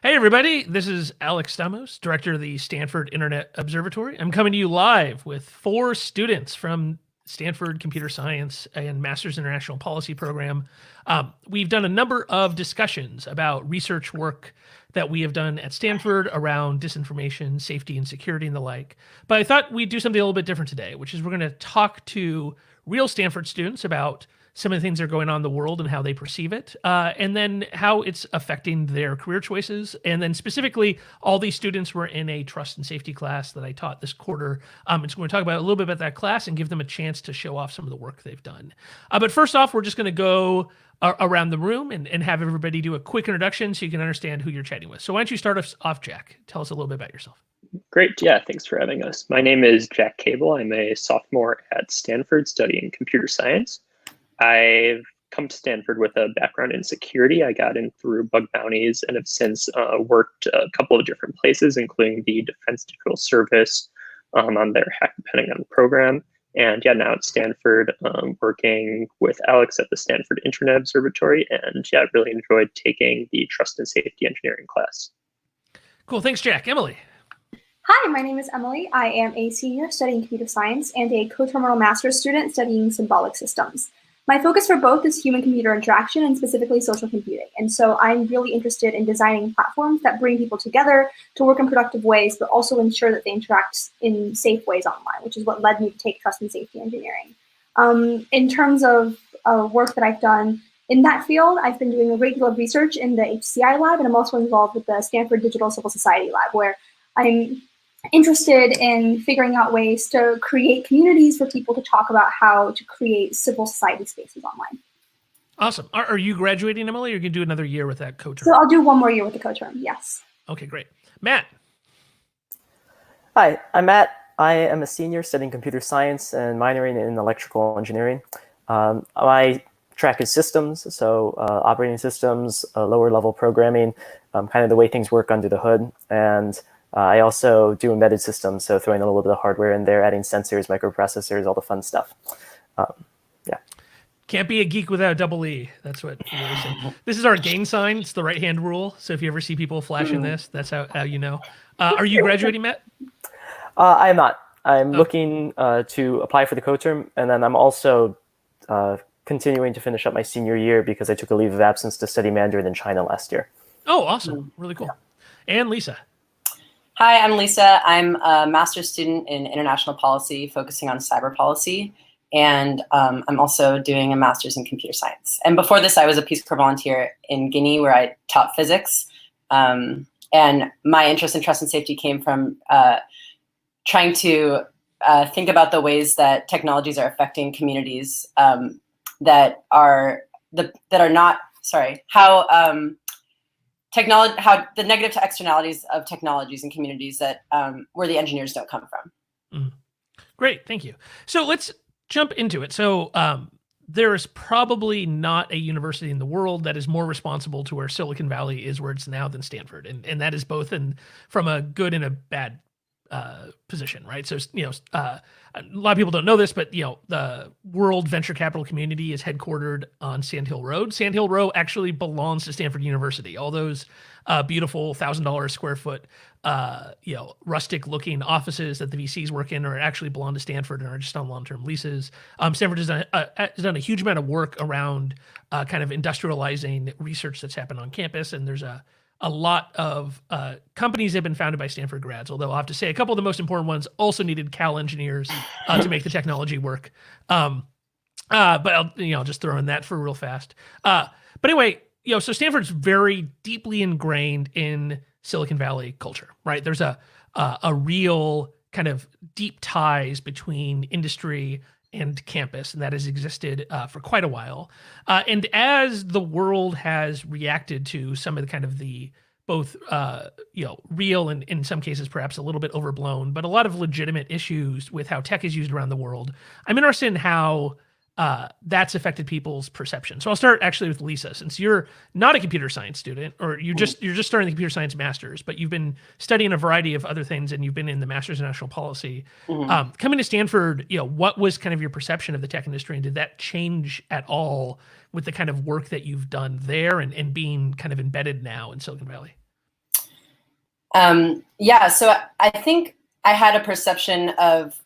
Hey, everybody. This is Alex Stamos, director of the Stanford Internet Observatory. I'm coming to you live with 4 students from Stanford Computer Science and Master's International Policy program. We've done a number of discussions about research work that we have done at Stanford around disinformation, safety, and security and the like. But I thought we'd do something a little bit different today, which is we're going to talk to real Stanford students about some of the things that are going on in the world and how they perceive it, and then how it's affecting their career choices. And then specifically, all these students were in a trust and safety class that I taught this quarter. And so we're going to talk about a little bit about that class and give them a chance to show off some of the work they've done. But first off, we're just going to go around the room and have everybody do a quick introduction so you can understand who you're chatting with. So why don't you start us off, Jack? Tell us a little bit about yourself. Great. Yeah, thanks for having us. My name is Jack Cable. I'm a sophomore at Stanford studying computer science. I've come to Stanford with a background in security. I got in through bug bounties and have since worked a couple of different places, including the Defense Digital Service on their hack depending on the program. And yeah, now at Stanford, working with Alex at the Stanford Internet Observatory. And yeah, I really enjoyed taking the Trust and Safety Engineering class. Cool. Thanks, Jack. Emily. Hi, my name is Emily. I am a senior studying computer science and a co-terminal master's student studying symbolic systems. My focus for both is human-computer interaction and specifically social computing. And so I'm really interested in designing platforms that bring people together to work in productive ways, but also ensure that they interact in safe ways online, which is what led me to take trust and safety engineering. In terms of work that I've done in that field, I've been doing a great deal of research in the HCI lab, and I'm also involved with the Stanford Digital Civil Society lab, where I'm interested in figuring out ways to create communities for people to talk about how to create civil society spaces online. Awesome. Are you graduating, Emily, or you can do another year with that co-term? So I'll do one more year with the co-term, yes. Okay, great. Matt. Hi, I'm Matt. I am a senior studying computer science and minoring in electrical engineering. My track is systems, so operating systems, lower level programming, kind of the way things work under the hood. And I also do embedded systems, so throwing a little bit of hardware in there, adding sensors, microprocessors, all the fun stuff. Yeah. Can't be a geek without a double E. That's what we always say. This is our gain sign. It's the right-hand rule. So if you ever see people flashing this, that's how you know. Are you graduating, Matt? I am not. I'm looking to apply for the co-term, and then I'm also continuing to finish up my senior year because I took a leave of absence to study Mandarin in China last year. Oh, awesome. Really cool. Yeah. And Lisa. Hi, I'm Lisa. I'm a master's student in international policy, focusing on cyber policy. And I'm also doing a master's in computer science. And before this, I was a Peace Corps volunteer in Guinea, where I taught physics. And my interest in trust and safety came from trying to think about the ways that technologies are affecting communities that are not, how the negative externalities of technologies and communities that where the engineers don't come from. Great, thank you. So let's jump into it. So there is probably not a university in the world that is more responsible to where Silicon Valley is where it's now than Stanford. And that is both from a good and a bad position, right? So, a lot of people don't know this, but, the world venture capital community is headquartered on Sand Hill Road. Sand Hill Row actually belongs to Stanford University. All those beautiful $1,000 square foot, rustic looking offices that the VCs work in are actually belong to Stanford and are just on long-term leases. Stanford has done a huge amount of work around kind of industrializing research that's happened on campus. And there's a lot of companies that have been founded by Stanford grads, although I'll have to say a couple of the most important ones also needed Cal engineers to make the technology work. But I'll just throw in that for real fast. But anyway, so Stanford's very deeply ingrained in Silicon Valley culture, right? There's a real kind of deep ties between industry and campus, and that has existed for quite a while. And as the world has reacted to some of the kind of the both real and in some cases perhaps a little bit overblown, but a lot of legitimate issues with how tech is used around the world, I'm interested in how that's affected people's perception. So I'll start actually with Lisa, since you're not a computer science student, or you're just starting the computer science master's, but you've been studying a variety of other things, and you've been in the master's in national policy. Coming to Stanford, what was kind of your perception of the tech industry, and did that change at all with the kind of work that you've done there and being kind of embedded now in Silicon Valley? Yeah, so I think I had a perception of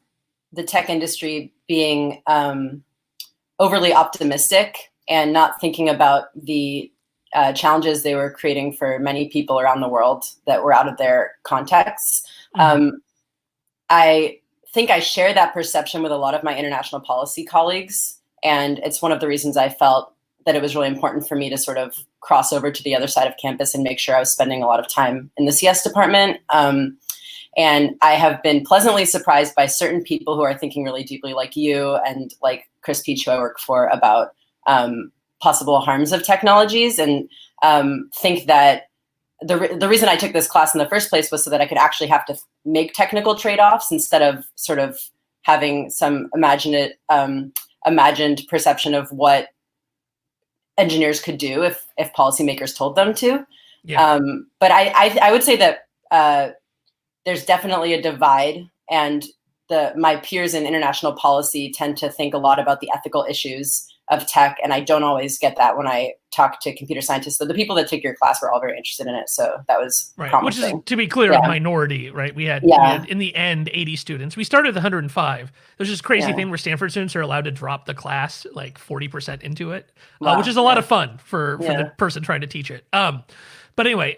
the tech industry being overly optimistic and not thinking about the challenges they were creating for many people around the world that were out of their contexts. I think I share that perception with a lot of my international policy colleagues, and it's one of the reasons I felt that it was really important for me to sort of cross over to the other side of campus and make sure I was spending a lot of time in the CS department. And I have been pleasantly surprised by certain people who are thinking really deeply, like you and like Chris Peach, who I work for, about possible harms of technologies, and think that the reason I took this class in the first place was so that I could actually have to make technical trade-offs instead of sort of having some imagined perception of what engineers could do if policymakers told them to. Yeah. But I would say that there's definitely a divide, and my peers in international policy tend to think a lot about the ethical issues of tech, and I don't always get that when I talk to computer scientists. So the people that took your class were all very interested in it, so that was promising. Which is, to be clear, a minority, right? We had in the end 80 students. We started with 105. There's this crazy thing where Stanford students are allowed to drop the class like 40% into it, which is a lot of fun for the person trying to teach it. But anyway,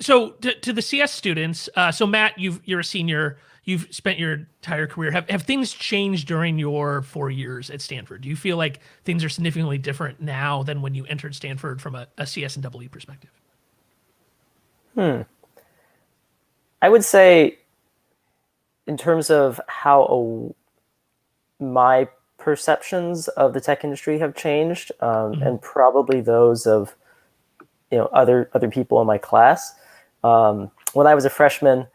so to the CS students, so Matt, you're a senior. You've spent your entire career. Have things changed during your 4 years at Stanford? Do you feel like things are significantly different now than when you entered Stanford from a CS and EE perspective? I would say, in terms of how my perceptions of the tech industry have changed, and probably those of other people in my class. When I was a freshman,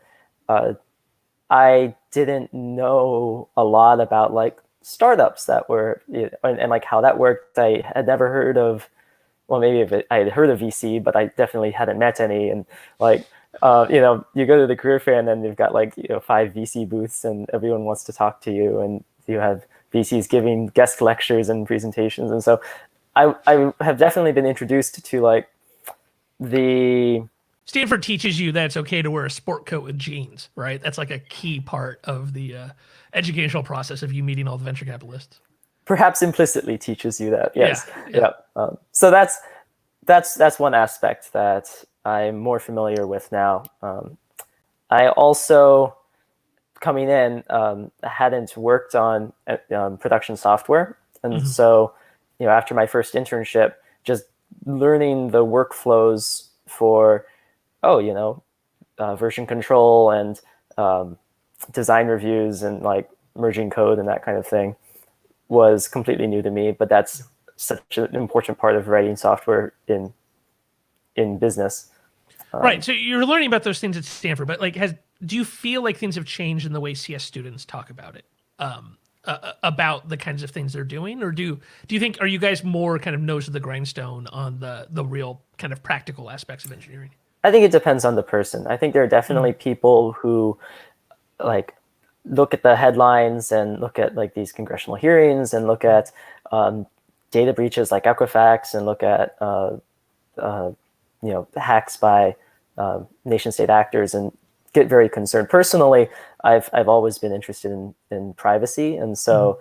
I didn't know a lot about like startups that were and like how that worked. I had never heard of, well, maybe I had heard of VC, but I definitely hadn't met any. And like you go to the career fair and then you've got like 5 VC booths and everyone wants to talk to you, and you have VCs giving guest lectures and presentations. And so I have definitely been introduced to like the Stanford teaches you that it's okay to wear a sport coat with jeans, right? That's like a key part of the educational process of you meeting all the venture capitalists. Perhaps implicitly teaches you that, yes. Yeah. So that's one aspect that I'm more familiar with now. I also, coming in, hadn't worked on production software. And so, after my first internship, just learning the workflows for version control and design reviews and like merging code and that kind of thing was completely new to me. But that's such an important part of writing software in business. Right. So you're learning about those things at Stanford, but like, do you feel like things have changed in the way CS students talk about it? About the kinds of things they're doing, or do you think, are you guys more kind of nose to the grindstone on the real kind of practical aspects of engineering? I think it depends on the person. I think there are definitely people who like look at the headlines and look at like these congressional hearings and look at data breaches like Equifax and look at hacks by nation state actors and get very concerned. Personally, I've always been interested in privacy, and so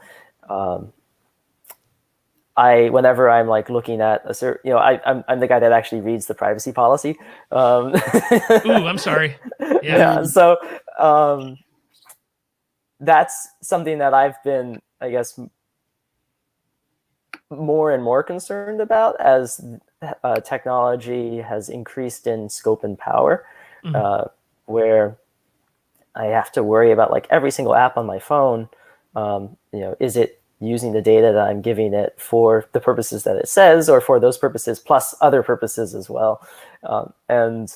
whenever I'm like looking at a certain, I'm the guy that actually reads the privacy policy. Ooh, I'm sorry. Yeah. So that's something that I've been, I guess, more and more concerned about as technology has increased in scope and power, where I have to worry about like every single app on my phone. Is it using the data that I'm giving it for the purposes that it says, or for those purposes plus other purposes as well? And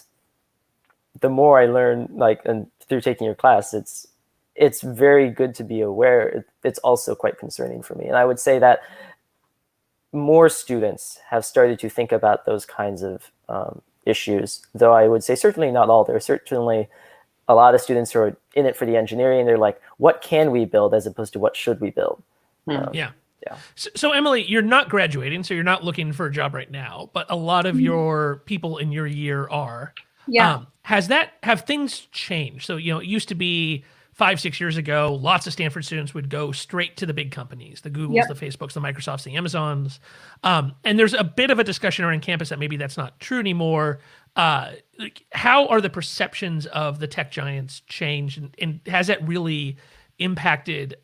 the more I learn, like, and through taking your class, it's very good to be aware. It's also quite concerning for me. And I would say that more students have started to think about those kinds of issues, though I would say certainly not all. There are certainly a lot of students who are in it for the engineering. They're like, what can we build as opposed to what should we build? Yeah. So Emily, you're not graduating, so you're not looking for a job right now, but a lot of your people in your year are. Yeah. Have things changed? So, it used to be 5, 6 years ago, lots of Stanford students would go straight to the big companies, the Googles, Yep. the Facebooks, the Microsofts, the Amazons. And there's a bit of a discussion around campus that maybe that's not true anymore. How are the perceptions of the tech giants changed? And has that really impacted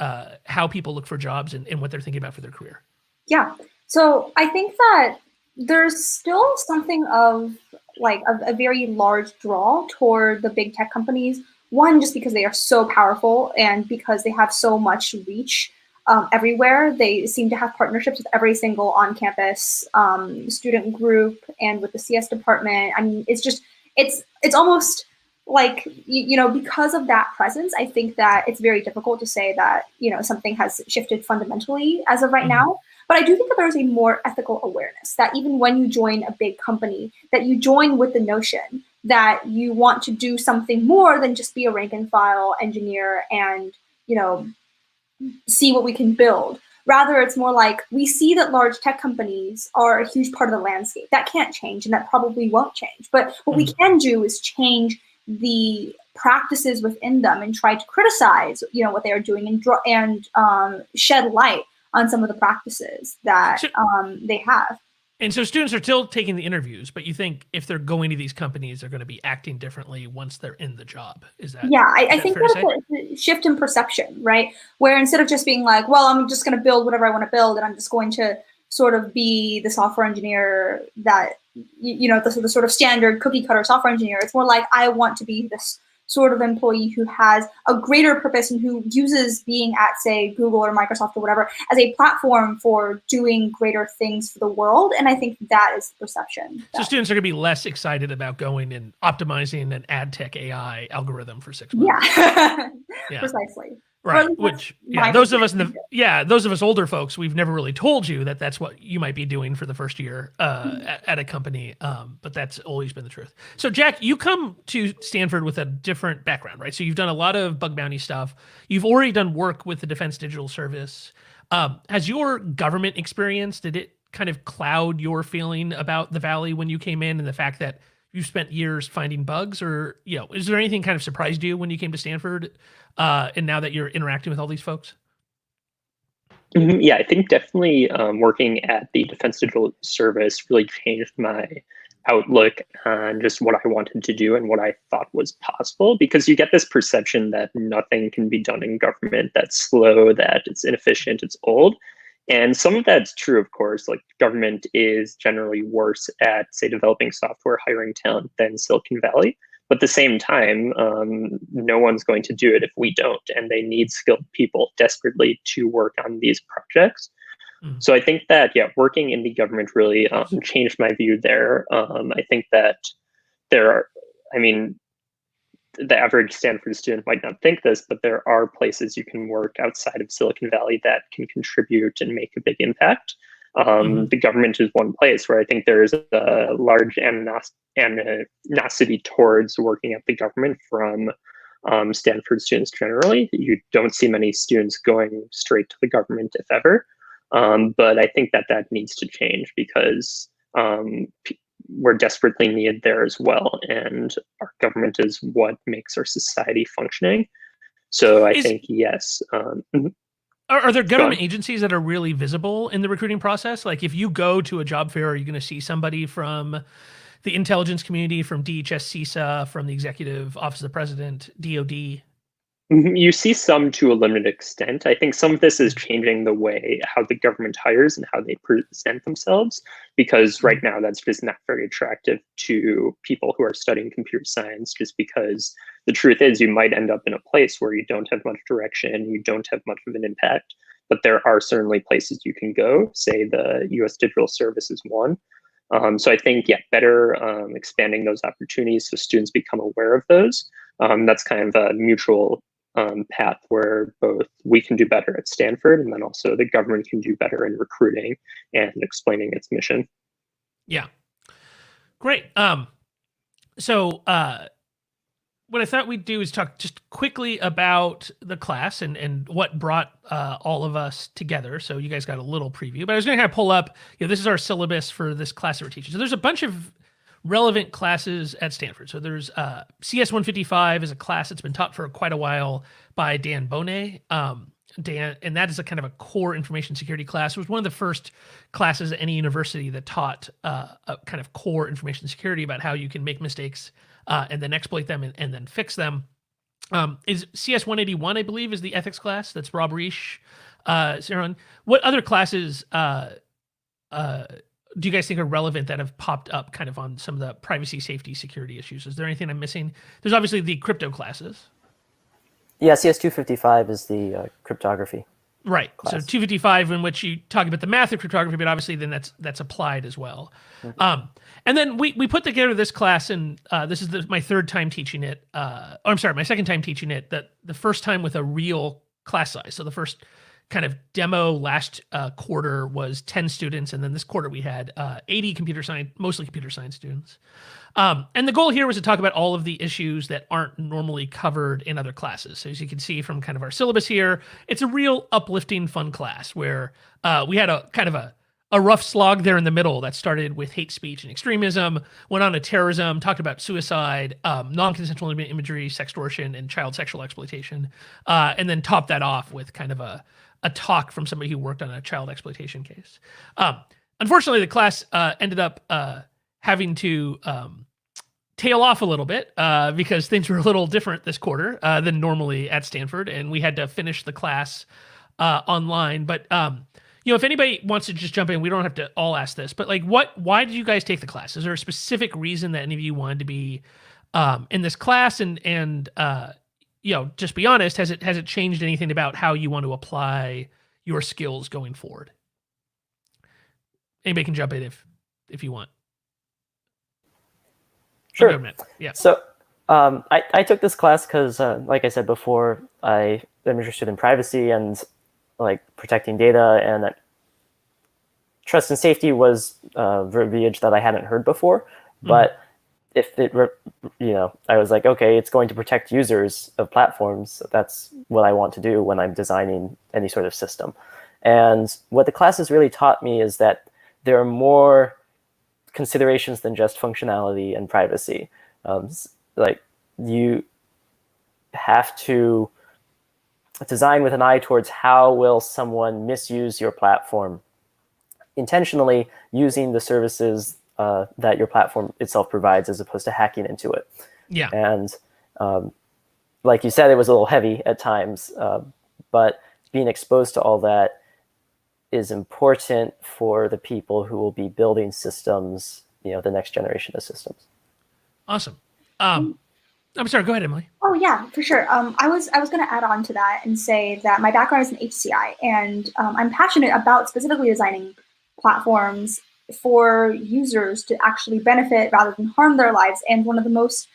how people look for jobs and what they're thinking about for their career? Yeah. So I think that there's still something of like a very large draw toward the big tech companies. One, just because they are so powerful and because they have so much reach everywhere. They seem to have partnerships with every single on-campus student group and with the CS department. I mean, it's almost like, because of that presence, I think that it's very difficult to say that, something has shifted fundamentally as of right now. But I do think that there's a more ethical awareness that even when you join a big company, that you join with the notion that you want to do something more than just be a rank and file engineer and, see what we can build. Rather, it's more like we see that large tech companies are a huge part of the landscape. That can't change, and that probably won't change. But what we can do is change the practices within them and try to criticize, what they are doing and shed light on some of the practices that they have. And so students are still taking the interviews, but you think if they're going to these companies, they're going to be acting differently once they're in the job. Is that? Yeah, I think that's a shift in perception, right? Where instead of just being like, well, I'm just going to build whatever I want to build, and I'm just going to sort of be the software engineer that, the sort of standard cookie cutter software engineer. It's more like I want to be this sort of employee who has a greater purpose and who uses being at, say, Google or Microsoft or whatever as a platform for doing greater things for the world. And I think that is the perception. So students are going to be less excited about going and optimizing an ad tech AI algorithm for 6 months. Yeah, precisely. Right. Which, those of us older folks, we've never really told you that that's what you might be doing for the first year at a company. But that's always been the truth. So Jack, you come to Stanford with a different background, right? So you've done a lot of bug bounty stuff. You've already done work with the Defense Digital Service. Has your government experience, did it kind of cloud your feeling about the Valley when you came in and the fact that you spent years finding bugs, or, is there anything kind of surprised you when you came to Stanford? And now that you're interacting with all these folks? Yeah, I think definitely working at the Defense Digital Service really changed my outlook on just what I wanted to do and what I thought was possible, because you get this perception that nothing can be done in government, that's slow, that it's inefficient, it's old. And some of that's true, of course. Like, government is generally worse at, say, developing software, hiring talent than Silicon Valley. But at the same time, no one's going to do it if we don't. And they need skilled people desperately to work on these projects. So I think that, working in the government really changed my view there. I think that the average Stanford student might not think this, but there are places you can work outside of Silicon Valley that can contribute and make a big impact. The government is one place where I think there is a large animosity towards working at the government from Stanford students generally. You don't see many students going straight to the government, if ever. But I think that needs to change, because we're desperately needed there as well. And our government is what makes our society functioning. So I think, yes. Are there government agencies that are really visible in the recruiting process? Like, if you go to a job fair, are you going to see somebody from the intelligence community, from DHS, CISA, from the Executive Office of the President, DOD? You see some to a limited extent. I think some of this is changing the way how the government hires and how they present themselves, because right now that's just not very attractive to people who are studying computer science, just because the truth is you might end up in a place where you don't have much direction, you don't have much of an impact, but there are certainly places you can go. Say the US Digital Service is one. So I think, better expanding those opportunities so students become aware of those. That's kind of a mutual path where both we can do better at Stanford, and then also the government can do better in recruiting and explaining its mission. Yeah. Great. So what I thought we'd do is talk just quickly about the class and what brought all of us together. So you guys got a little preview, but I was going to kind of pull up, this is our syllabus for this class that we're teaching. So there's a bunch of relevant classes at Stanford. So there's CS 155 is a class that's been taught for quite a while by Dan Bonet. Dan, and that is a kind of a core information security class. It was one of the first classes at any university that taught a kind of core information security about how you can make mistakes and then exploit them and then fix them. Is CS 181, I believe, is the ethics class. That's Rob Reish. Sarah, what other classes do you guys think are relevant that have popped up kind of on some of the privacy, safety, security issues? Is there anything I'm missing? There's obviously the crypto classes. Yeah, CS 255 is the cryptography. Right. Class. So 255, in which you talk about the math of cryptography, but obviously then that's applied as well. Mm-hmm. And then we put together this class, and this is my third time teaching it. My second time teaching it. The first time with a real class size. So the first kind of demo last quarter was 10 students, and then this quarter we had 80 mostly computer science students. And the goal here was to talk about all of the issues that aren't normally covered in other classes. So as you can see from kind of our syllabus here, it's a real uplifting, fun class where we had a kind of a rough slog there in the middle that started with hate speech and extremism, went on to terrorism, talked about suicide, non-consensual imagery, sextortion, and child sexual exploitation, and then topped that off with kind of a talk from somebody who worked on a child exploitation case. Unfortunately, the class ended up having to tail off a little bit because things were a little different this quarter than normally at Stanford, and we had to finish the class online. But if anybody wants to just jump in, we don't have to all ask this, but why did you guys take the class? Is there a specific reason that any of you wanted to be in this class? And just be honest, has it changed anything about how you want to apply your skills going forward? Anybody can jump in if you want. Sure. Okay, yeah. So I took this class because, like I said before, I am interested in privacy and protecting data, and trust and safety was verbiage that I hadn't heard before. But if it, I was like, okay, it's going to protect users of platforms. That's what I want to do when I'm designing any sort of system. And what the class has really taught me is that there are more considerations than just functionality and privacy. You have to design with an eye towards how will someone misuse your platform intentionally using the services that your platform itself provides, as opposed to hacking into it. Yeah. And like you said, it was a little heavy at times, but being exposed to all that is important for the people who will be building systems, the next generation of systems. Awesome. I'm sorry, go ahead, Emily. Oh yeah, for sure. I was going to add on to that and say that my background is in HCI, and I'm passionate about specifically designing platforms for users to actually benefit rather than harm their lives. And one of the most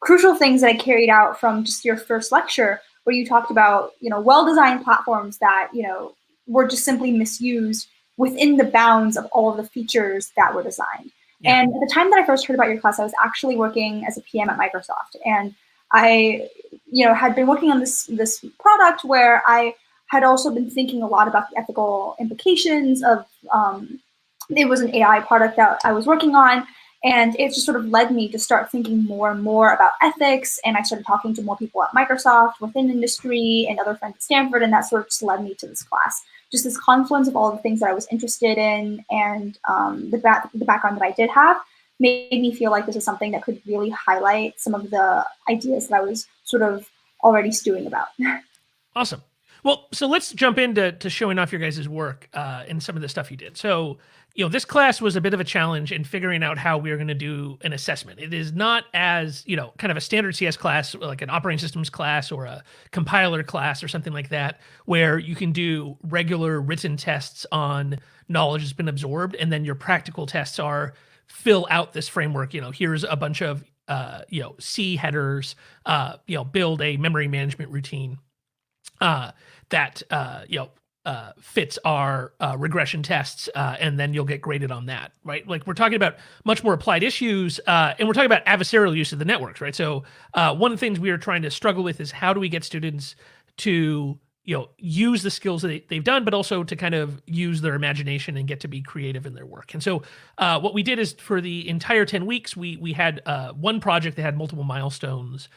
crucial things that I carried out from just your first lecture, where you talked about, well-designed platforms that, were just simply misused within the bounds of all of the features that were designed. Yeah. And at the time that I first heard about your class, I was actually working as a PM at Microsoft. And I, had been working on this product where I had also been thinking a lot about the ethical implications of, it was an AI product that I was working on. And it just sort of led me to start thinking more and more about ethics. And I started talking to more people at Microsoft, within industry, and other friends at Stanford. And that sort of just led me to this class. Just this confluence of all the things that I was interested in, and the background that I did have made me feel like this is something that could really highlight some of the ideas that I was sort of already stewing about. Awesome. Well, so let's jump into showing off your guys' work and some of the stuff you did. So, this class was a bit of a challenge in figuring out how we were going to do an assessment. It is not as, kind of a standard CS class, like an operating systems class or a compiler class or something like that, where you can do regular written tests on knowledge that's been absorbed. And then your practical tests are fill out this framework. Here's a bunch of, C headers, build a memory management routine that, fits our regression tests, and then you'll get graded on that, right? Like, we're talking about much more applied issues, and we're talking about adversarial use of the networks, right? So one of the things we are trying to struggle with is how do we get students to, use the skills that they've done, but also to kind of use their imagination and get to be creative in their work. And so what we did is for the entire 10 weeks, we had one project that had multiple milestones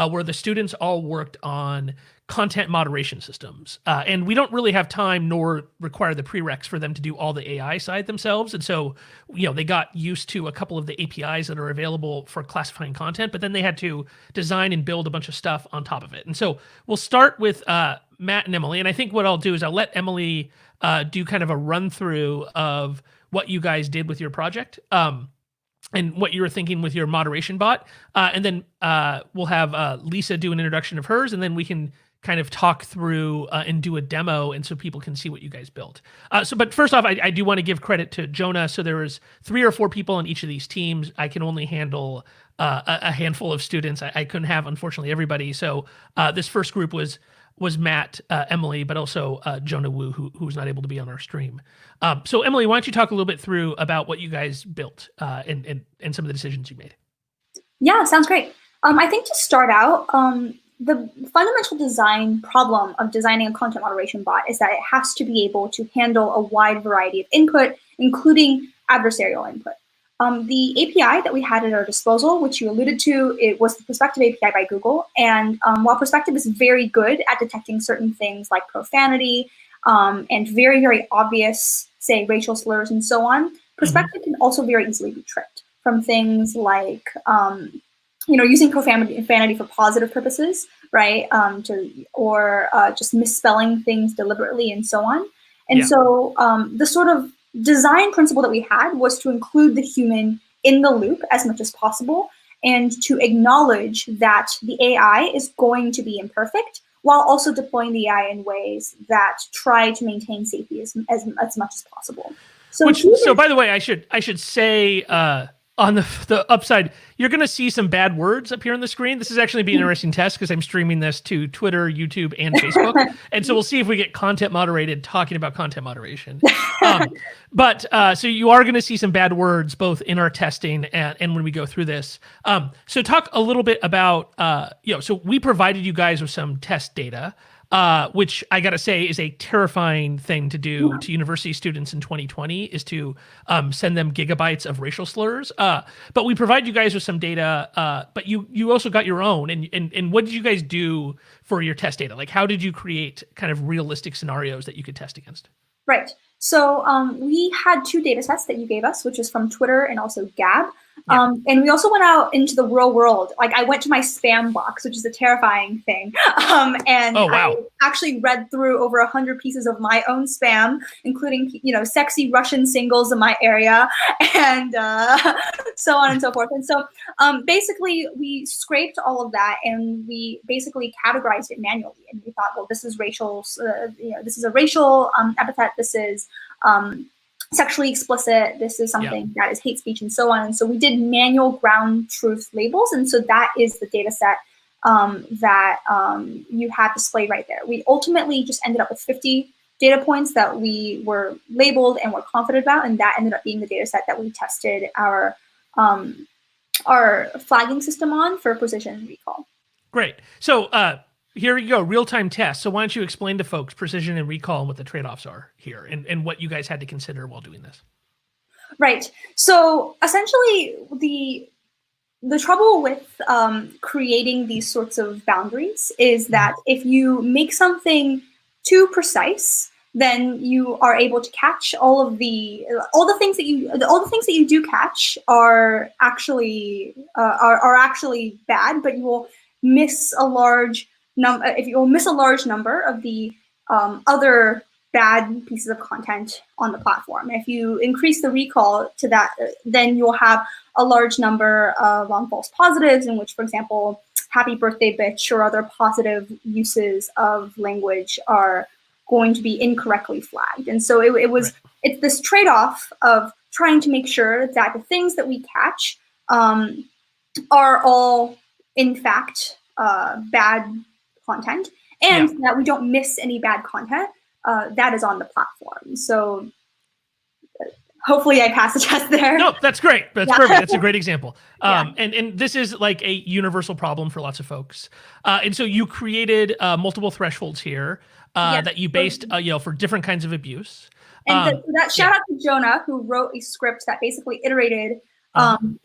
where the students all worked on content moderation systems. And we don't really have time nor require the prereqs for them to do all the AI side themselves. And so, they got used to a couple of the APIs that are available for classifying content, but then they had to design and build a bunch of stuff on top of it. And so we'll start with Matt and Emily. And I think what I'll do is I'll let Emily do kind of a run through of what you guys did with your project. And what you were thinking with your moderation bot. And then we'll have Lisa do an introduction of hers, and then we can kind of talk through and do a demo, and so people can see what you guys built. But first off, I do want to give credit to Jonah. So there was 3 or 4 people on each of these teams. I can only handle a handful of students. I couldn't have, unfortunately, everybody. So this first group was Matt, Emily, but also Jonah Wu, who was not able to be on our stream. So Emily, why don't you talk a little bit through about what you guys built and some of the decisions you made? Yeah, sounds great. I think to start out, the fundamental design problem of designing a content moderation bot is that it has to be able to handle a wide variety of input, including adversarial input. The API that we had at our disposal, which you alluded to, it was the Perspective API by Google. And while Perspective is very good at detecting certain things like profanity and very, very obvious, say, racial slurs and so on, Perspective can also very easily be tricked from things like using profanity for positive purposes, right? Or just misspelling things deliberately and so on. And so the sort of design principle that we had was to include the human in the loop as much as possible and to acknowledge that the AI is going to be imperfect while also deploying the AI in ways that try to maintain safety as much as possible. So by the way, I should say on the upside, you're going to see some bad words appear on the screen. This is actually be an interesting test because I'm streaming this to Twitter, YouTube, and Facebook. And so we'll see if we get content moderated talking about content moderation. So you are going to see some bad words both in our testing and when we go through this. So talk a little bit about, so we provided you guys with some test data. Which I got to say is a terrifying thing to do to university students in 2020 is to send them gigabytes of racial slurs. But we provide you guys with some data, but you also got your own. And what did you guys do for your test data? Like, how did you create kind of realistic scenarios that you could test against? Right. So we had 2 data sets that you gave us, which is from Twitter and also Gab. And we also went out into the real world. Like I went to my spam box, which is a terrifying thing. I actually read through over 100 pieces of my own spam, including, sexy Russian singles in my area and so on and so forth. And so basically we scraped all of that and we basically categorized it manually. And we thought, well, this is racial, this is a racial epithet. This is sexually explicit, this is something that is hate speech and so on. And so we did manual ground truth labels. And so that is the data set that you have displayed right there. We ultimately just ended up with 50 data points that we were labeled and were confident about. And that ended up being the data set that we tested our flagging system on for precision and recall. Great. So here you go, real-time test. So why don't you explain to folks precision and recall and what the trade-offs are here and what you guys had to consider while doing this? Right. So essentially, the trouble with creating these sorts of boundaries is that if you make something too precise, then you are able to catch all the things that you do catch are actually bad, but you will miss a large number of the other bad pieces of content on the platform. If you increase the recall to that, then you'll have a large number of false positives in which, for example, happy birthday bitch or other positive uses of language are going to be incorrectly flagged. And so it's this trade-off of trying to make sure that the things that we catch are all, in fact, bad content, and that we don't miss any bad content that is on the platform. So hopefully I passed the test there. No, that's great. That's Yeah. perfect. That's a great example. Yeah. And this is like a universal problem for lots of folks. And so you created multiple thresholds here that you based, for different kinds of abuse. And that shout out to Jonah, who wrote a script that basically iterated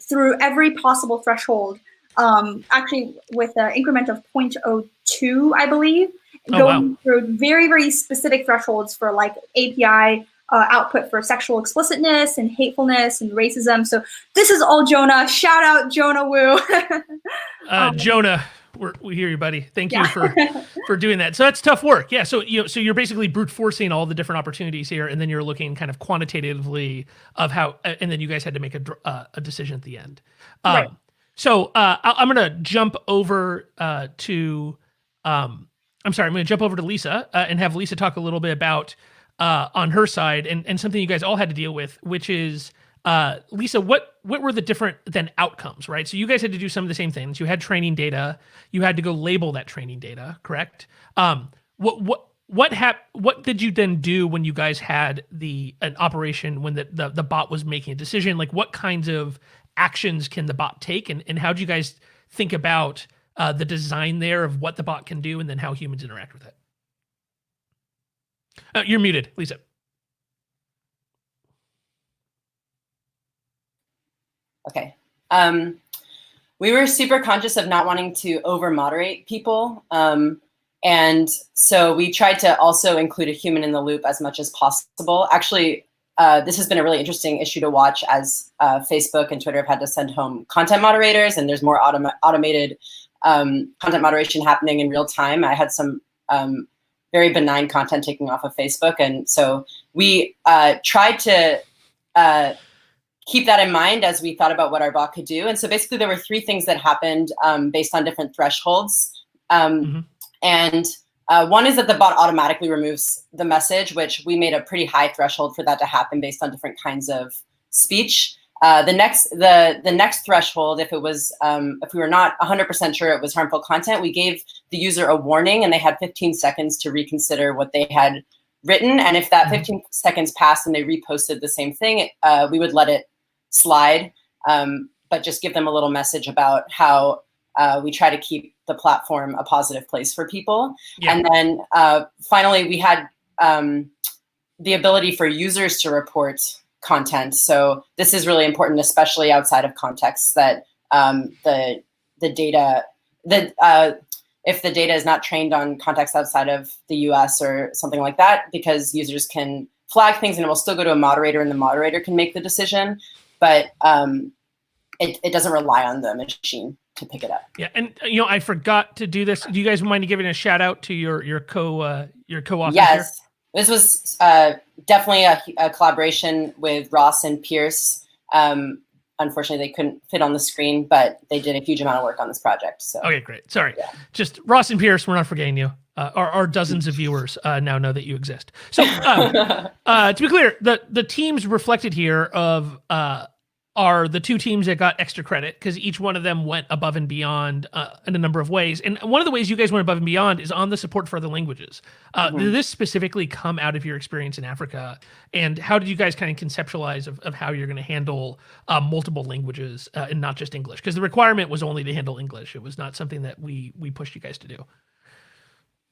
through every possible threshold, actually with an increment of 0.02, I believe, going through very, very specific thresholds for like API output for sexual explicitness and hatefulness and racism. So this is all Jonah. Shout out Jonah Woo. Jonah, we hear you, buddy. Thank you for doing that. So that's tough work. Yeah. So you're basically brute forcing all the different opportunities here, and then you're looking kind of quantitatively of how, and then you guys had to make a decision at the end. Right. So I'm going to jump over to Lisa and have Lisa talk a little bit about on her side and something you guys all had to deal with, which is Lisa, what were the different then outcomes, right? So you guys had to do some of the same things. You had training data. You had to go label that training data, correct? What did you then do when you guys had an operation when the bot was making a decision? Like what kinds of actions can the bot take, and how do you guys think about the design there of what the bot can do and then how humans interact with it? You're muted, Lisa. Okay. We were super conscious of not wanting to over moderate people. And so we tried to also include a human in the loop as much as possible. Actually, this has been a really interesting issue to watch as Facebook and Twitter have had to send home content moderators, and there's more automated content moderation happening in real time. I had some very benign content taking off of Facebook. And so we tried to keep that in mind as we thought about what our bot could do. And so basically there were three things that happened based on different thresholds. And one is that the bot automatically removes the message, which we made a pretty high threshold for that to happen based on different kinds of speech. The next threshold, if we were not 100% sure it was harmful content, we gave the user a warning and they had 15 seconds to reconsider what they had written. And if that 15 seconds passed and they reposted the same thing, we would let it slide, but just give them a little message about how we try to keep the platform a positive place for people. Yeah. And then finally, we had the ability for users to report content. So this is really important, especially outside of contexts that the data, if the data is not trained on context outside of the US or something like that, because users can flag things and it will still go to a moderator and the moderator can make the decision, but it doesn't rely on the machine to pick it up. Yeah, and I forgot to do this. Do you guys mind giving a shout out to your co-author? Yes, here? This was definitely a collaboration with Ross and Pierce. Unfortunately, they couldn't fit on the screen, but they did a huge amount of work on this project. So okay, great. Sorry, just Ross and Pierce. We're not forgetting you. Our dozens of viewers now know that you exist. So to be clear, the teams reflected here are the two teams that got extra credit because each one of them went above and beyond in a number of ways. And one of the ways you guys went above and beyond is on the support for other languages. Did this specifically come out of your experience in Africa? And how did you guys kind of conceptualize of how you're going to handle multiple languages and not just English? Because the requirement was only to handle English. It was not something that we pushed you guys to do.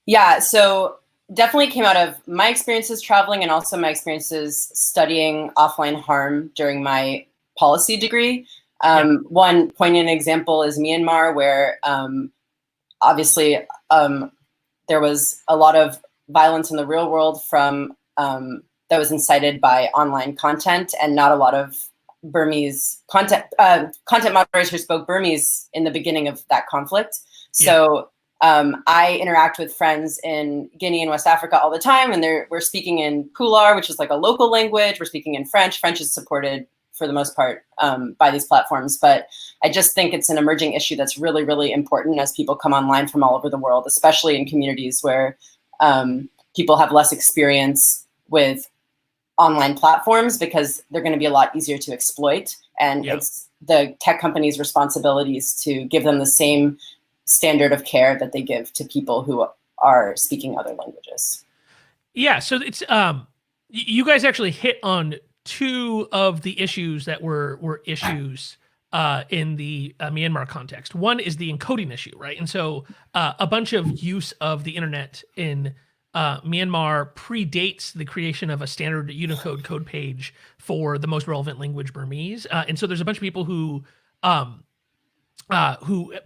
Yeah, so definitely came out of my experiences traveling and also my experiences studying offline harm during my policy degree. One poignant example is Myanmar, where obviously there was a lot of violence in the real world from that was incited by online content, and not a lot of Burmese content moderators who spoke Burmese in the beginning of that conflict. So I interact with friends in Guinea and West Africa all the time, and we're speaking in Pular, which is like a local language. We're speaking in French. French is supported for the most part by these platforms. But I just think it's an emerging issue that's really, really important as people come online from all over the world, especially in communities where people have less experience with online platforms, because they're going to be a lot easier to exploit. And it's the tech companies' responsibilities to give them the same standard of care that they give to people who are speaking other languages. Yeah, so it's you guys actually hit on two of the issues that were issues in the Myanmar context. One is the encoding issue, right? And so a bunch of use of the internet in Myanmar predates the creation of a standard Unicode code page for the most relevant language, Burmese. And so there's a bunch of people who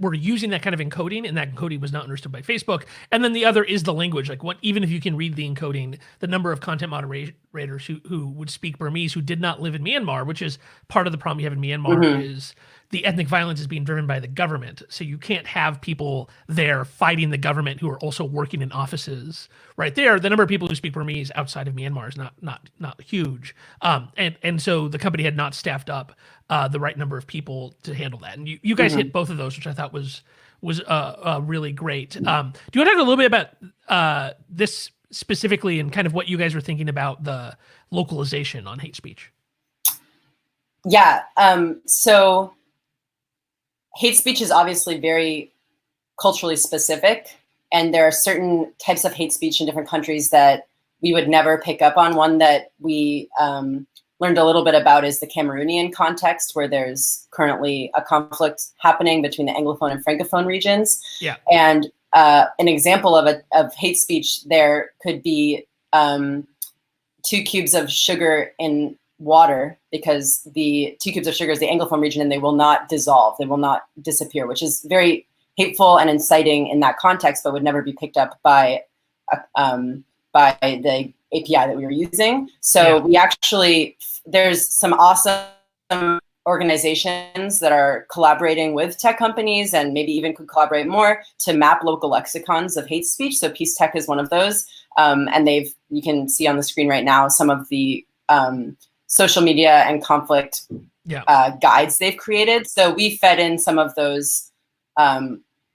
were using that kind of encoding, and that encoding was not understood by Facebook. And then the other is the language. Like, what, even if you can read the encoding, the number of content moderators who would speak Burmese who did not live in Myanmar, which is part of the problem you have in Myanmar, is the ethnic violence is being driven by the government. So you can't have people there fighting the government who are also working in offices right there. The number of people who speak Burmese outside of Myanmar is not huge. And so the company had not staffed up the right number of people to handle that. And you guys hit both of those, which I thought was really great. Do you want to talk a little bit about this specifically and kind of what you guys were thinking about the localization on hate speech? Yeah. So hate speech is obviously very culturally specific, and there are certain types of hate speech in different countries that we would never pick up on. One that we learned a little bit about is the Cameroonian context, where there's currently a conflict happening between the Anglophone and Francophone regions. Yeah. And an example of hate speech there could be 2 cubes of sugar in water, because the 2 cubes of sugar is the Anglophone region and they will not dissolve, they will not disappear, which is very hateful and inciting in that context, but would never be picked up by the API that we were using. So we actually, there's some awesome organizations that are collaborating with tech companies and maybe even could collaborate more to map local lexicons of hate speech. So Peace Tech is one of those. And you can see on the screen right now some of the social media and conflict guides they've created. So we fed in some of those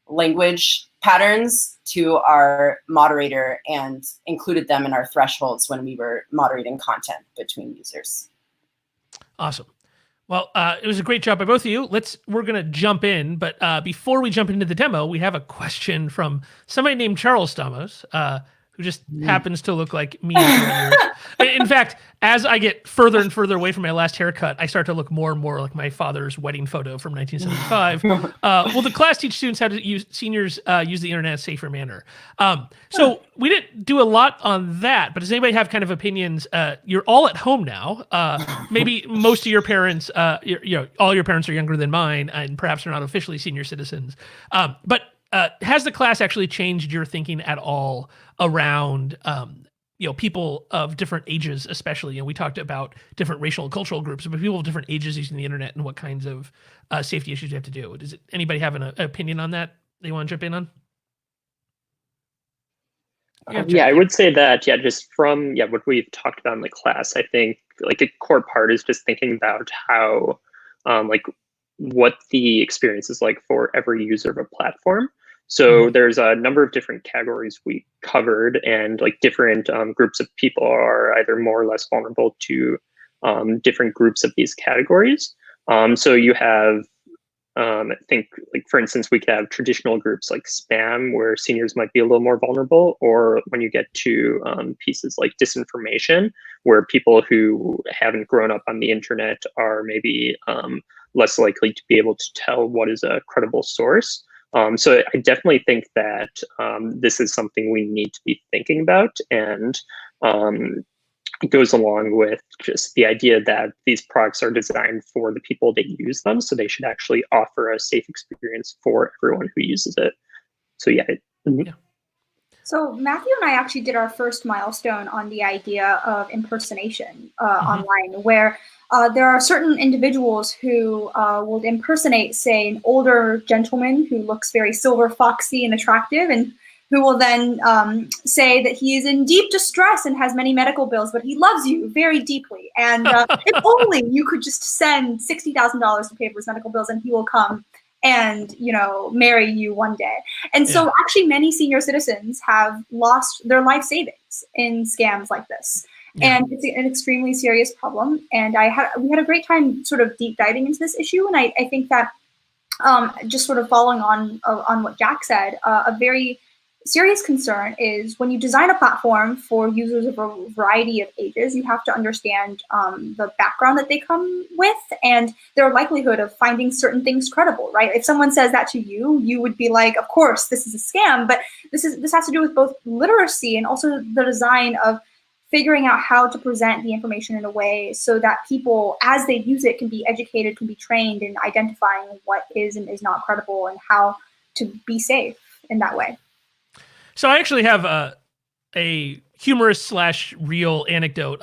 language patterns to our moderator and included them in our thresholds when we were moderating content between users. Awesome. Well, it was a great job by both of you. We're going to jump in, but before we jump into the demo, we have a question from somebody named Charles Stamos, who just happens to look like me. In fact, as I get further and further away from my last haircut, I start to look more and more like my father's wedding photo from 1975. Will the class teach students how to use the internet in a safer manner? So we didn't do a lot on that, but does anybody have kind of opinions? You're all at home now. Maybe most of your parents, all your parents are younger than mine, and perhaps are not officially senior citizens. But has the class actually changed your thinking at all around people of different ages, especially? We talked about different racial and cultural groups, but people of different ages using the internet and what kinds of safety issues you have to do. Does anybody have an opinion on that they want to jump in on? I would say that, just from what we've talked about in the class, I think like a core part is just thinking about how what the experience is like for every user of a platform. So there's a number of different categories we covered, and like different groups of people are either more or less vulnerable to different groups of these categories. So you have, I think, like for instance, we could have traditional groups like spam, where seniors might be a little more vulnerable, or when you get to pieces like disinformation, where people who haven't grown up on the internet are maybe less likely to be able to tell what is a credible source. So I definitely think that this is something we need to be thinking about, and it goes along with just the idea that these products are designed for the people that use them, so they should actually offer a safe experience for everyone who uses it. So So Matthew and I actually did our first milestone on the idea of impersonation online, where there are certain individuals who will impersonate, say, an older gentleman who looks very silver foxy and attractive, and who will then say that he is in deep distress and has many medical bills, but he loves you very deeply. And if only you could just send $60,000 to pay for his medical bills, and he will come and marry you one day. And so actually many senior citizens have lost their life savings in scams like this. And it's an extremely serious problem. And we had a great time sort of deep diving into this issue. And I think that just sort of following on what Jack said, a very serious concern is when you design a platform for users of a variety of ages, you have to understand the background that they come with and their likelihood of finding certain things credible, right? If someone says that to you, you would be like, of course, this is a scam, but this has to do with both literacy and also the design of figuring out how to present the information in a way so that people, as they use it, can be educated, can be trained in identifying what is and is not credible and how to be safe in that way. So I actually have a humorous / real anecdote.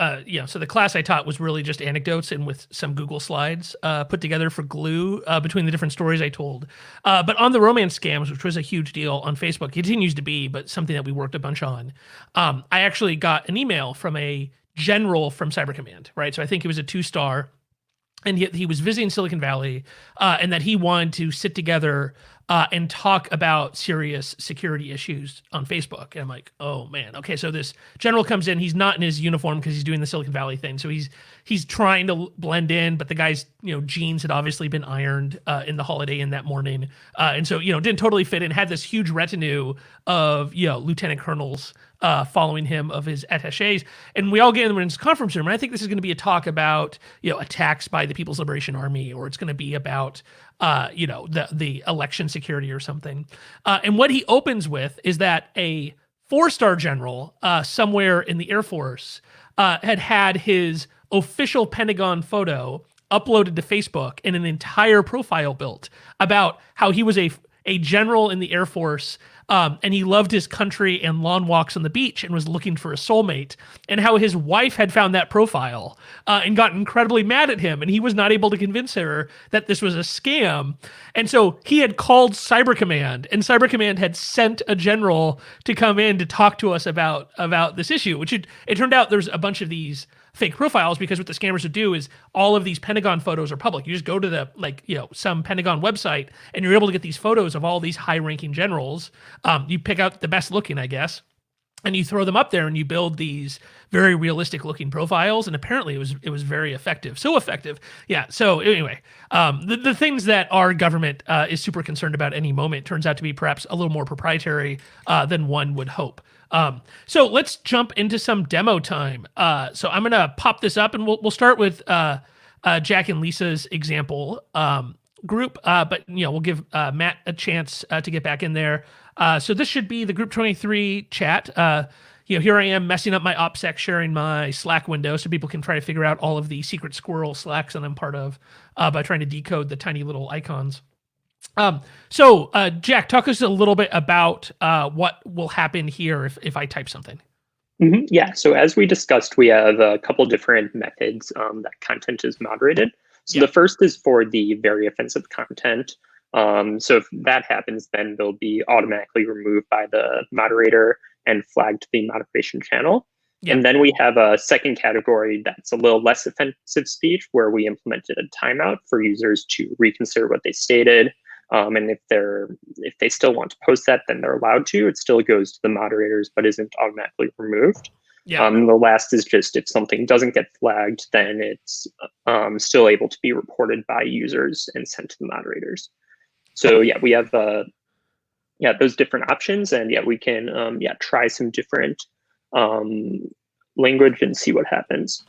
So the class I taught was really just anecdotes and with some Google slides put together for glue between the different stories I told. But on the romance scams, which was a huge deal on Facebook, it continues to be, but something that we worked a bunch on. I actually got an email from a general from Cyber Command, right? So I think he was a 2-star, and he was visiting Silicon Valley, and that he wanted to sit together and talk about serious security issues on Facebook. And I'm like, oh man, okay. So this general comes in, he's not in his uniform because he's doing the Silicon Valley thing. So he's trying to blend in, but the guy's, jeans had obviously been ironed in the Holiday Inn that morning. And so, didn't totally fit in, had this huge retinue of, lieutenant colonels following him, of his attaches. And we all get in this conference room. And I think this is going to be a talk about, attacks by the People's Liberation Army, or it's going to be about, the election security or something. And what he opens with is that a 4-star general somewhere in the Air Force had his official Pentagon photo uploaded to Facebook and an entire profile built about how he was a general in the Air Force, and he loved his country and lawn walks on the beach and was looking for a soulmate, and how his wife had found that profile and got incredibly mad at him, and he was not able to convince her that this was a scam. And so he had called Cyber Command, and Cyber Command had sent a general to come in to talk to us about this issue, which it turned out there's a bunch of these fake profiles, because what the scammers would do is all of these Pentagon photos are public. You just go to the, some Pentagon website and you're able to get these photos of all these high ranking generals. You pick out the best looking, I guess, and you throw them up there and you build these very realistic looking profiles. And apparently it was very effective. So effective. Yeah. So anyway, the things that our government is super concerned about any moment turns out to be perhaps a little more proprietary than one would hope. So let's jump into some demo time. So I'm going to pop this up, and we'll start with Jack and Lisa's example group, but we'll give Matt a chance to get back in there. So this should be the Group 23 chat. Here I am messing up my OPSEC, sharing my Slack window so people can try to figure out all of the secret squirrel Slacks that I'm part of by trying to decode the tiny little icons. So Jack, talk us a little bit about what will happen here if I type something. Mm-hmm. Yeah, so as we discussed, we have a couple different methods that content is moderated. So the first is for the very offensive content. So if that happens, then they'll be automatically removed by the moderator and flagged to the moderation channel. Yeah. And then we have a second category that's a little less offensive speech, where we implemented a timeout for users to reconsider what they stated. And if they still want to post that, then they're allowed to. It still goes to the moderators, but isn't automatically removed. Yeah. The last is just if something doesn't get flagged, then it's still able to be reported by users and sent to the moderators. So yeah, we have those different options, and we can try some different language and see what happens.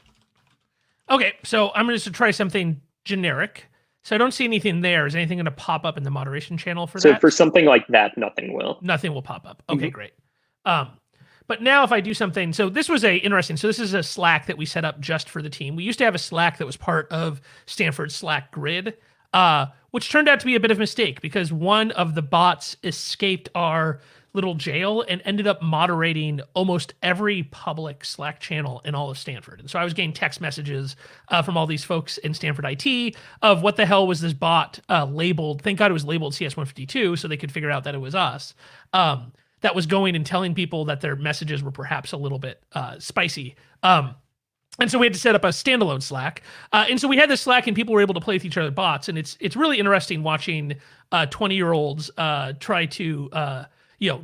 Okay, so I'm going to try something generic. So I don't see anything there. Is anything going to pop up in the moderation channel for that? So for something like that, nothing will. Nothing will pop up. Okay, great. But now if I do something, so this was interesting. So this is a Slack that we set up just for the team. We used to have a Slack that was part of Stanford's Slack grid, which turned out to be a bit of a mistake because one of the bots escaped our little jail and ended up moderating almost every public Slack channel in all of Stanford. And so I was getting text messages from all these folks in Stanford IT of what the hell was this bot labeled. Thank God it was labeled CS152 so they could figure out that it was us. That was going and telling people that their messages were perhaps a little bit spicy. And so we had to set up a standalone Slack. And so we had this Slack and people were able to play with each other bots. And it's really interesting watching 20-year-olds try to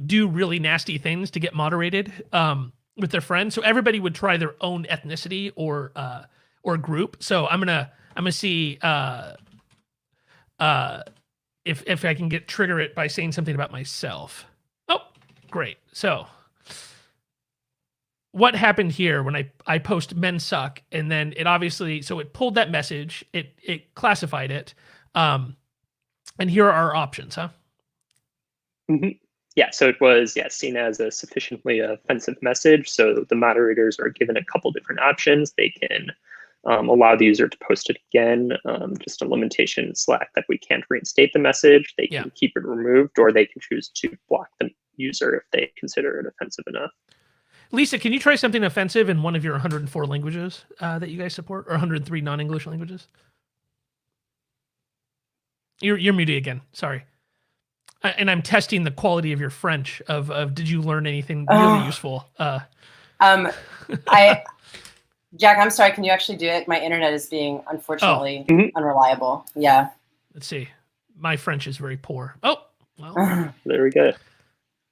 do really nasty things to get moderated with their friends. So everybody would try their own ethnicity or group. So I'm gonna see if I can trigger it by saying something about myself. Oh, Great. So what happened here when I post men suck, and then it obviously, so it pulled that message, it classified it, and here are our options, huh? Mm-hmm. Yeah, so it was seen as a sufficiently offensive message. So the moderators are given a couple different options. They can allow the user to post it again, just a limitation in Slack that we can't reinstate the message. They can keep it removed, or they can choose to block the user if they consider it offensive enough. Lisa, can you try something offensive in one of your 104 languages that you guys support, or 103 non-English languages? You're muted again. Sorry. And I'm testing the quality of your French. Of did you learn anything really useful? Jack, I'm sorry. Can you actually do it? My internet is being unfortunately unreliable. Yeah. Let's see. My French is very poor. Oh, well. There we go.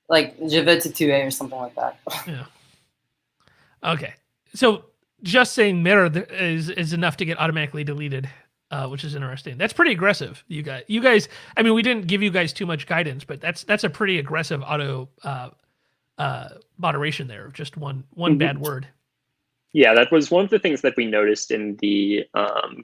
Like je veux te tuer or something like that. Yeah. Okay. So just saying merde is enough to get automatically deleted, which is interesting. That's pretty aggressive. You guys. I mean, we didn't give you guys too much guidance, but that's a pretty aggressive auto moderation there. Just one bad word. Yeah, that was one of the things that we noticed in the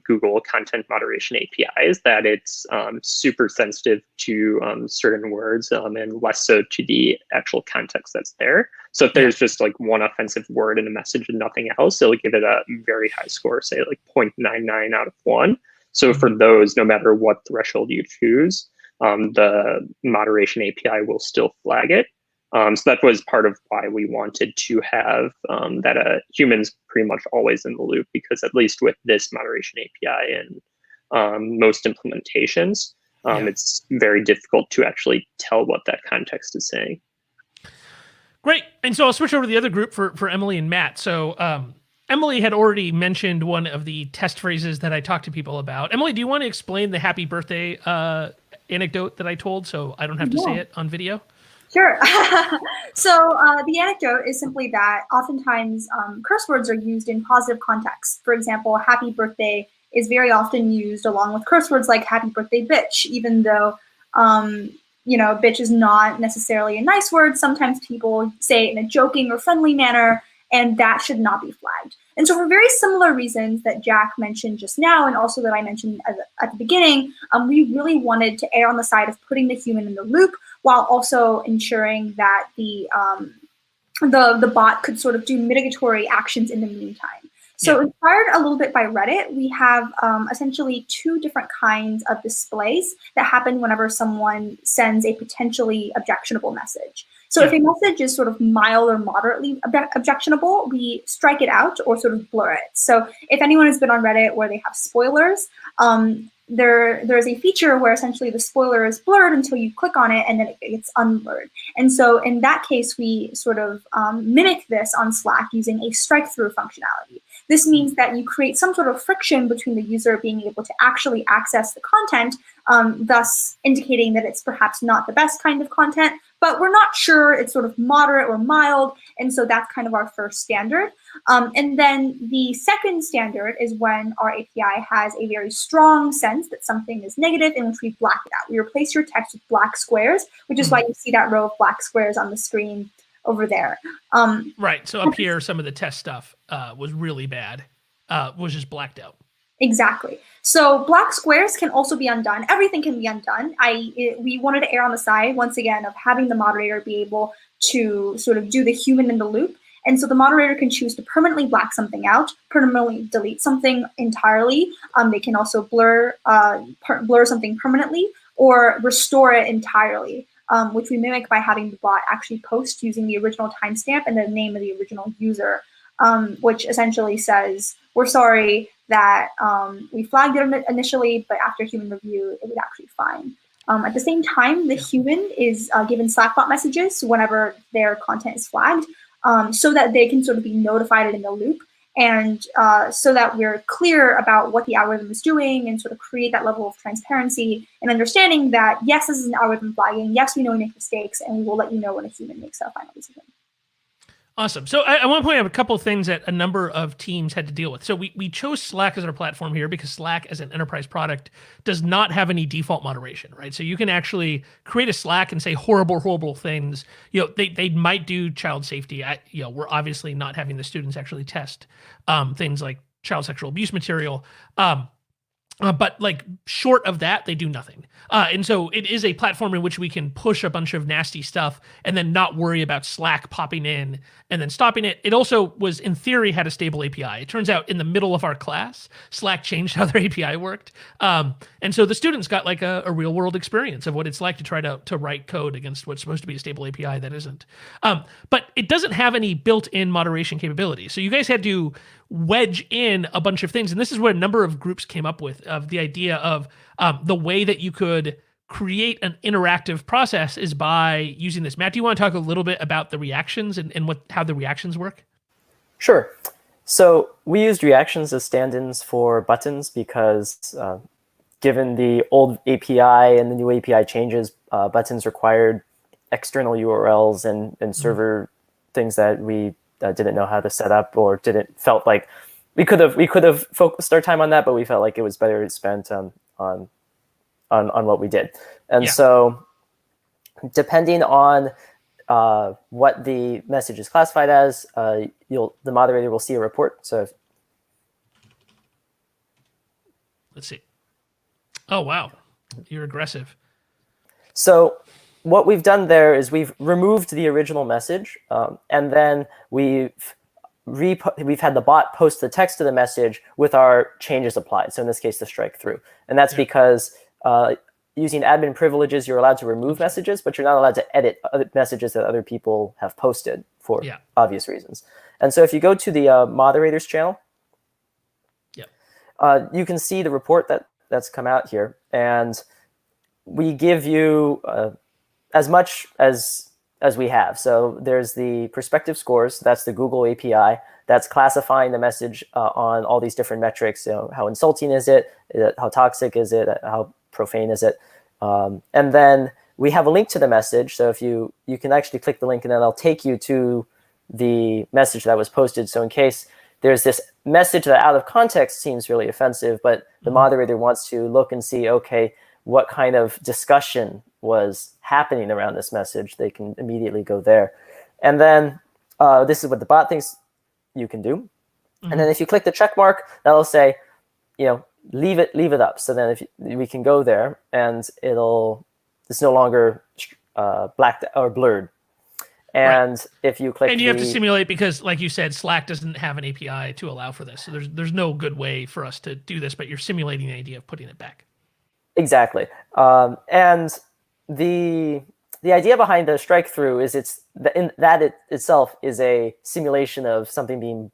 Google content moderation API, is that it's super sensitive to certain words and less so to the actual context that's there. So if there's just like one offensive word in a message and nothing else, it'll give it a very high score, say like 0.99 out of 1. So for those, no matter what threshold you choose, the moderation API will still flag it. So that was part of why we wanted to have that humans pretty much always in the loop, because at least with this moderation API and most implementations, it's very difficult to actually tell what that context is saying. Great. And so I'll switch over to the other group for Emily and Matt. So Emily had already mentioned one of the test phrases that I talked to people about. Emily, do you want to explain the happy birthday anecdote that I told so I don't have to say it on video? Sure. So the anecdote is simply that oftentimes curse words are used in positive contexts. For example, happy birthday is very often used along with curse words like happy birthday bitch, even though, bitch is not necessarily a nice word. Sometimes people say it in a joking or friendly manner, and that should not be flagged. And so for very similar reasons that Jack mentioned just now, and also that I mentioned at the beginning, we really wanted to err on the side of putting the human in the loop, while also ensuring that the bot could sort of do mitigatory actions in the meantime. So inspired a little bit by Reddit, we have essentially 2 different kinds of displays that happen whenever someone sends a potentially objectionable message. So if a message is sort of mild or moderately objectionable, we strike it out or sort of blur it. So if anyone has been on Reddit where they have spoilers, there's a feature where essentially the spoiler is blurred until you click on it and then it gets unblurred. And so in that case, we sort of mimic this on Slack using a strike through functionality. This means that you create some sort of friction between the user being able to actually access the content, thus indicating that it's perhaps not the best kind of content, but we're not sure it's sort of moderate or mild. And so that's kind of our first standard. And then the second standard is when our API has a very strong sense that something is negative, in which we black it out. We replace your text with black squares, which is why you see that row of black squares on the screen over there. Right. So up here, some of the test stuff was really bad, was just blacked out. Exactly. So black squares can also be undone. Everything can be undone. We wanted to err on the side, once again, of having the moderator be able to sort of do the human in the loop. And so the moderator can choose to permanently black something out, permanently delete something entirely. They can also blur something permanently or restore it entirely, which we mimic by having the bot actually post using the original timestamp and the name of the original user, which essentially says, we're sorry that we flagged it initially, but after human review, it was actually fine. At the same time, the human is given Slackbot messages whenever their content is flagged, so that they can sort of be notified in the loop, and so that we're clear about what the algorithm is doing and sort of create that level of transparency and understanding that, yes, this is an algorithm flagging, yes, we know we make mistakes, and we will let you know when a human makes a final decision. Awesome. So I want to point out a couple of things that a number of teams had to deal with. So we chose Slack as our platform here because Slack as an enterprise product does not have any default moderation, right? So you can actually create a Slack and say horrible things. They might do child safety. We're obviously not having the students actually test things like child sexual abuse material. But like short of that, they do nothing. And so it is a platform in which we can push a bunch of nasty stuff and then not worry about Slack popping in and then stopping it. It also was, in theory, had a stable API. It turns out in the middle of our class, Slack changed how their API worked. And so the students got like a real world experience of what it's like to try to write code against what's supposed to be a stable API that isn't. But it doesn't have any built-in moderation capabilities. So you guys had to wedge in a bunch of things. And this is what a number of groups came up with, of the idea of the way that you could create an interactive process is by using this. Matt, do you want to talk a little bit about the reactions and how the reactions work? Sure. So we used reactions as stand-ins for buttons because given the old API and the new API changes, buttons required external URLs and server things that we didn't know how to set up, or felt like we could have focused our time on that, but we felt like it was better spent on what we did. And so depending on what the message is classified as, the moderator will see a report. So let's see. Oh, wow. You're aggressive. So what we've done there is we've removed the original message, and then we've had the bot post the text of the message with our changes applied. So in this case, the strike through. And that's because using admin privileges, you're allowed to remove messages, but you're not allowed to edit other messages that other people have posted for obvious reasons. And so if you go to the moderators channel, you can see the report that's come out here. And we give you as much as we have. So there's the perspective scores. That's the Google API. That's classifying the message on all these different metrics. How insulting is it? How toxic is it? How profane is it? And then we have a link to the message. So if you can actually click the link, and then it'll take you to the message that was posted. So in case there's this message that out of context seems really offensive, but the moderator wants to look and see, okay, what kind of discussion was happening around this message, they can immediately go there. And then this is what the bot thinks you can do. And then if you click the check mark, that'll say, leave it up. So then we can go there, and it's no longer blacked or blurred. And if you click, and you have to simulate, because like you said, Slack doesn't have an API to allow for this. So there's no good way for us to do this, but you're simulating the idea of putting it back. Exactly. And the idea behind the strike through is itself is a simulation of something being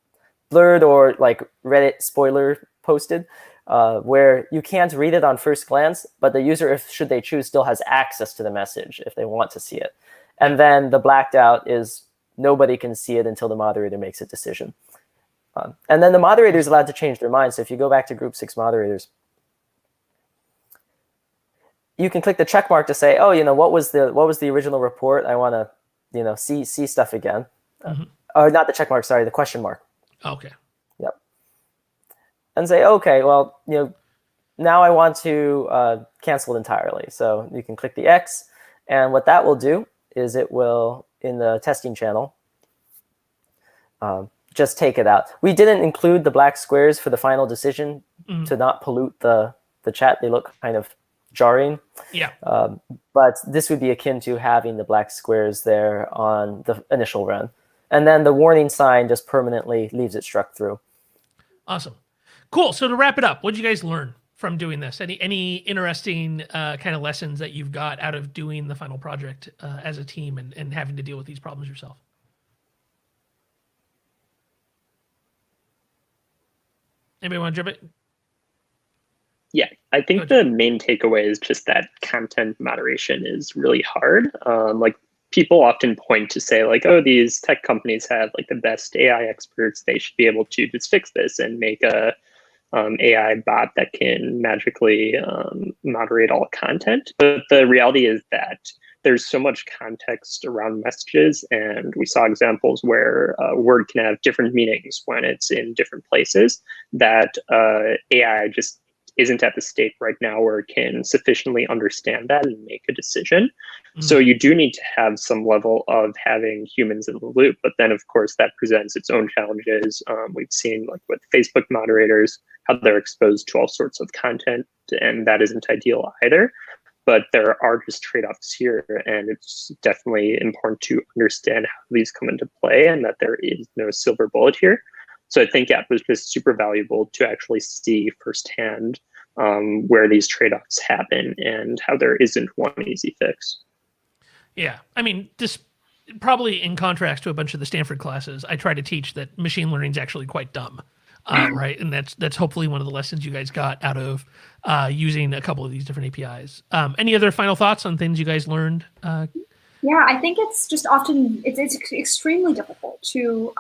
blurred, or like Reddit spoiler posted, where you can't read it on first glance, but the user, should they choose, still has access to the message if they want to see it. And then the blacked out is nobody can see it until the moderator makes a decision. And then the moderator is allowed to change their mind. So if you go back to group 6 moderators, you can click the check mark to say, oh, what was the original report? I want to, see stuff again. Or not the check mark, sorry, the question mark. Okay. Yep. And say, okay, well, now I want to cancel it entirely. So you can click the X, and what that will do is it will, in the testing channel, just take it out. We didn't include the black squares for the final decision to not pollute the chat. They look kind of jarring. Yeah. But this would be akin to having the black squares there on the initial run. And then the warning sign just permanently leaves it struck through. Awesome. Cool. So to wrap it up, what did you guys learn from doing this? Any interesting kind of lessons that you've got out of doing the final project as a team and having to deal with these problems yourself? Anybody want to jump in? Yeah, I think the main takeaway is just that content moderation is really hard. Like, people often point to say, like, oh, these tech companies have like the best AI experts. They should be able to just fix this and make a AI bot that can magically moderate all content. But the reality is that there's so much context around messages, and we saw examples where a word can have different meanings when it's in different places, that AI just isn't at the state right now where it can sufficiently understand that and make a decision. So you do need to have some level of having humans in the loop, but then of course that presents its own challenges. We've seen like with Facebook moderators, how they're exposed to all sorts of content, and that isn't ideal either. But there are just trade-offs here, and it's definitely important to understand how these come into play and that there is no silver bullet here. So I think it was just super valuable to actually see firsthand where these trade-offs happen and how there isn't one easy fix. Yeah, I mean, this probably in contrast to a bunch of the Stanford classes, I try to teach that machine learning is actually quite dumb, right? And that's hopefully one of the lessons you guys got out of using a couple of these different APIs. Any other final thoughts on things you guys learned? Yeah, I think it's just often, it's extremely difficult to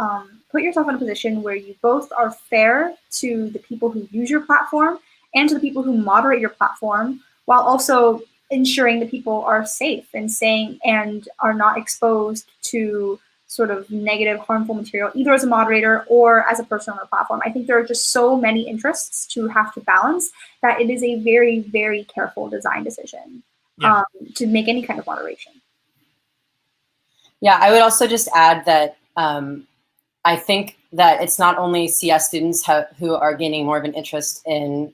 put yourself in a position where you both are fair to the people who use your platform and to the people who moderate your platform, while also ensuring that people are safe and saying and are not exposed to sort of negative, harmful material, either as a moderator or as a person on the platform. I think there are just so many interests to have to balance that it is a very, very careful design decision to make any kind of moderation. Yeah, I would also just add that I think that it's not only CS students who are gaining more of an interest in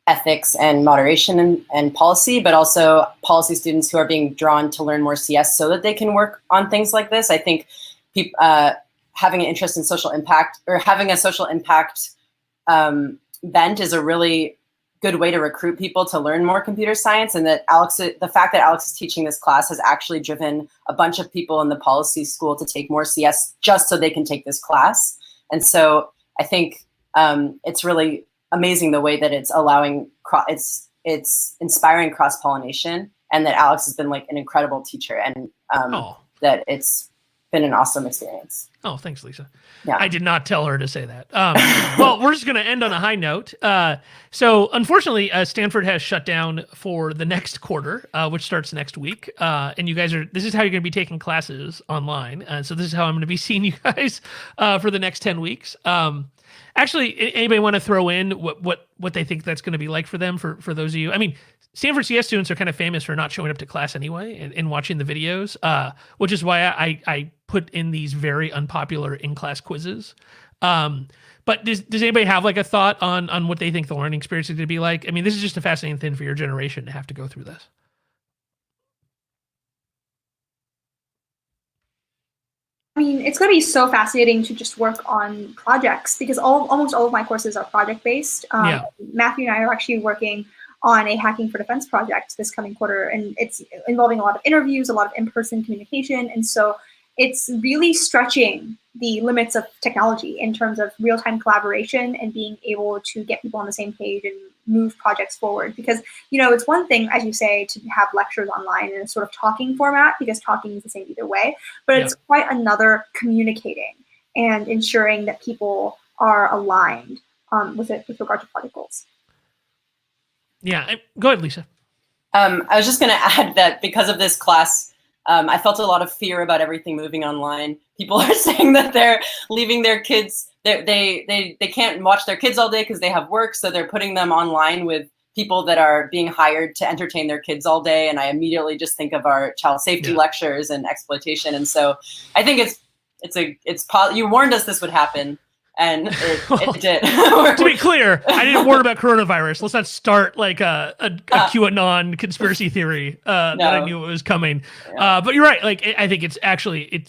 ethics and moderation and policy, but also policy students who are being drawn to learn more CS so that they can work on things like this. I think having an interest in social impact or having a social impact bent is a really good way to recruit people to learn more computer science. And that the fact that Alex is teaching this class has actually driven a bunch of people in the policy school to take more CS just so they can take this class. And so I think it's really amazing the way that it's allowing, it's inspiring cross-pollination, and that Alex has been like an incredible teacher, and that it's been an awesome experience. Oh, thanks, Lisa. Yeah. I did not tell her to say that. Well, we're just going to end on a high note. So unfortunately, Stanford has shut down for the next quarter, which starts next week. And you guys this is how you're going to be taking classes online. So this is how I'm going to be seeing you guys for the next 10 weeks. Actually, anybody want to throw in what they think that's going to be like for them, for those of you? I mean, Stanford CS students are kind of famous for not showing up to class anyway and watching the videos, which is why I put in these very unpopular in-class quizzes. But does anybody have like a thought on what they think the learning experience is going to be like? I mean, this is just a fascinating thing for your generation to have to go through this. I mean, it's going to be so fascinating to just work on projects, because almost all of my courses are project-based. Matthew and I are actually working on a Hacking for Defense project this coming quarter, and it's involving a lot of interviews, a lot of in-person communication, and so it's really stretching the limits of technology in terms of real-time collaboration and being able to get people on the same page and move projects forward. Because, you know, it's one thing, as you say, to have lectures online in a sort of talking format, because talking is the same either way, but it's quite another communicating and ensuring that people are aligned with regard to project goals. Yeah, go ahead, Lisa. I was just going to add that because of this class, I felt a lot of fear about everything moving online. People are saying that they're leaving their kids, they can't watch their kids all day because they have work, so they're putting them online with people that are being hired to entertain their kids all day. And I immediately just think of our child safety lectures and exploitation. And so I think you warned us this would happen. And it did. To be clear, I didn't warn about coronavirus. Let's not start like a QAnon conspiracy theory that I knew it was coming. But you're right. Like, I think it's actually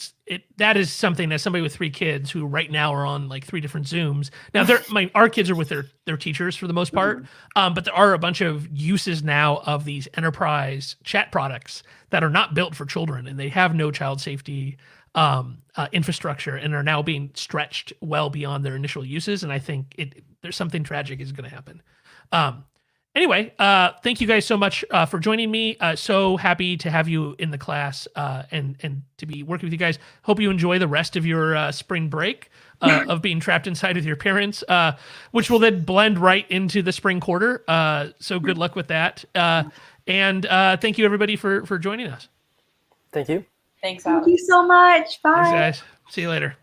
that is something that somebody with 3 kids who right now are on like 3 different Zooms. Now, our kids are with their teachers for the most part, but there are a bunch of uses now of these enterprise chat products that are not built for children, and they have no child safety infrastructure, and are now being stretched well beyond their initial uses. And I think there's something tragic is going to happen. Anyway, thank you guys so much for joining me. So happy to have you in the class and to be working with you guys. Hope you enjoy the rest of your spring break of being trapped inside with your parents, which will then blend right into the spring quarter. So good luck with that. And thank you, everybody, for joining us. Thank you. Thanks, Thank Alex. you so much. Bye. Thanks, guys. See you later.